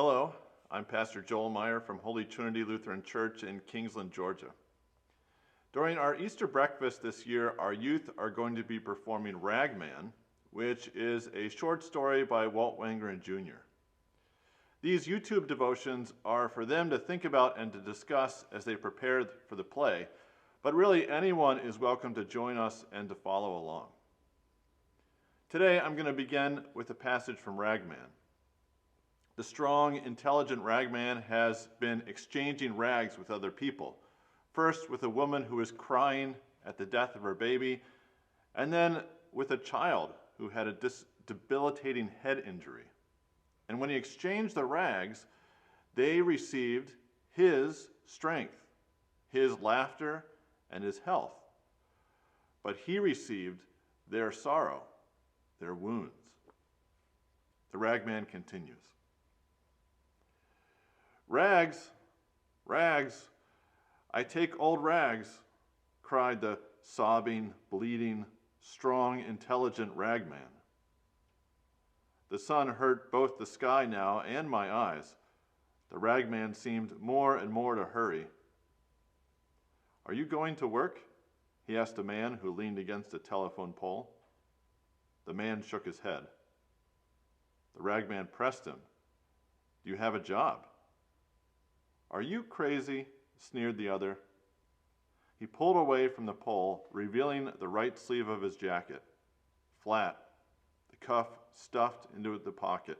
Hello, I'm Pastor Joel Meyer from Holy Trinity Lutheran Church in Kingsland, Georgia. During our Easter breakfast this year, our youth are going to be performing Ragman, which is a short story by Walt Wangerin Jr. These YouTube devotions are for them to think about and to discuss as they prepare for the play, but really anyone is welcome to join us and to follow along. Today I'm going to begin with a passage from Ragman. The strong, intelligent Ragman has been exchanging rags with other people. First with a woman who is crying at the death of her baby, and then with a child who had a debilitating head injury. And when he exchanged the rags, they received his strength, his laughter, and his health. But he received their sorrow, their wounds. The Ragman continues. Rags, rags, I take old rags, cried the sobbing, bleeding, strong, intelligent Ragman. The sun hurt both the sky now and my eyes. The Ragman seemed more and more to hurry. Are you going to work? He asked a man who leaned against a telephone pole. The man shook his head. The Ragman pressed him. Do you have a job? Are you crazy? Sneered the other. He pulled away from the pole, revealing the right sleeve of his jacket. Flat, the cuff stuffed into the pocket.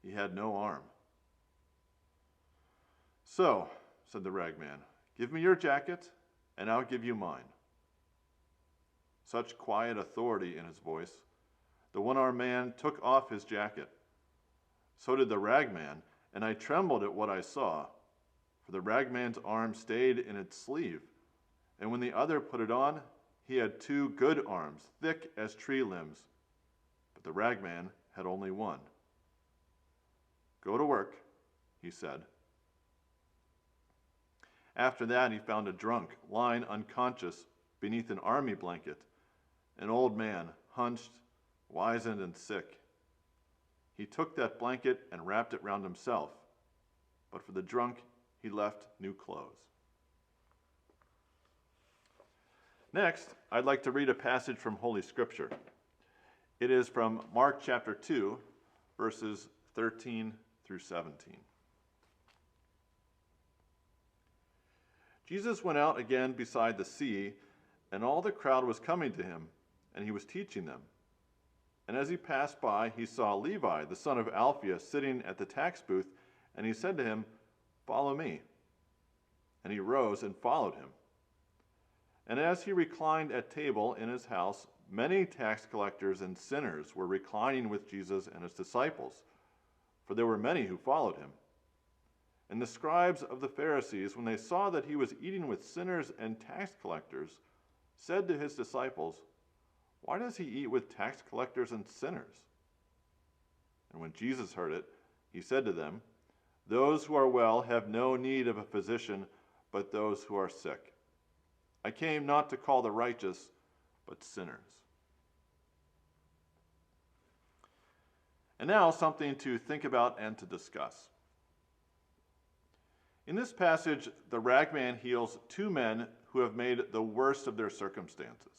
He had no arm. So, said the Ragman, give me your jacket, and I'll give you mine. Such quiet authority in his voice. The one-armed man took off his jacket. So did the Ragman, and I trembled at what I saw. For the Ragman's arm stayed in its sleeve, and when the other put it on, he had two good arms, thick as tree limbs, but the Ragman had only one. Go to work, he said. After that, he found a drunk lying unconscious beneath an army blanket, an old man, hunched, wizened, and sick. He took that blanket and wrapped it round himself, but for the drunk, he left new clothes. Next, I'd like to read a passage from Holy Scripture. It is from Mark chapter 2, verses 13 through 17. Jesus went out again beside the sea, and all the crowd was coming to him, and he was teaching them. And as he passed by, he saw Levi, the son of Alphaeus, sitting at the tax booth, and he said to him, Follow me. And he rose and followed him. And as he reclined at table in his house, many tax collectors and sinners were reclining with Jesus and his disciples, for there were many who followed him. And the scribes of the Pharisees, when they saw that he was eating with sinners and tax collectors, said to his disciples, Why does he eat with tax collectors and sinners? And when Jesus heard it, he said to them, Those who are well have no need of a physician, but those who are sick. I came not to call the righteous, but sinners. And now something to think about and to discuss. In this passage, the Ragman heals two men who have made the worst of their circumstances.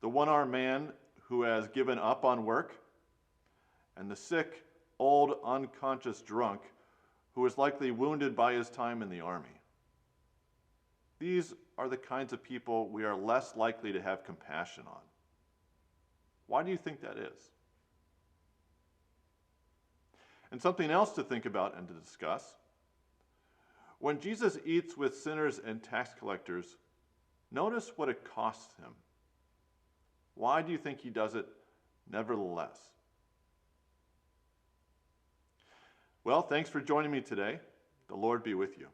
The one-armed man who has given up on work, and the sick, old, unconscious drunk who is likely wounded by his time in the army. These are the kinds of people we are less likely to have compassion on. Why do you think that is? And something else to think about and to discuss. When Jesus eats with sinners and tax collectors, notice what it costs him. Why do you think he does it nevertheless? Well, thanks for joining me today. The Lord be with you.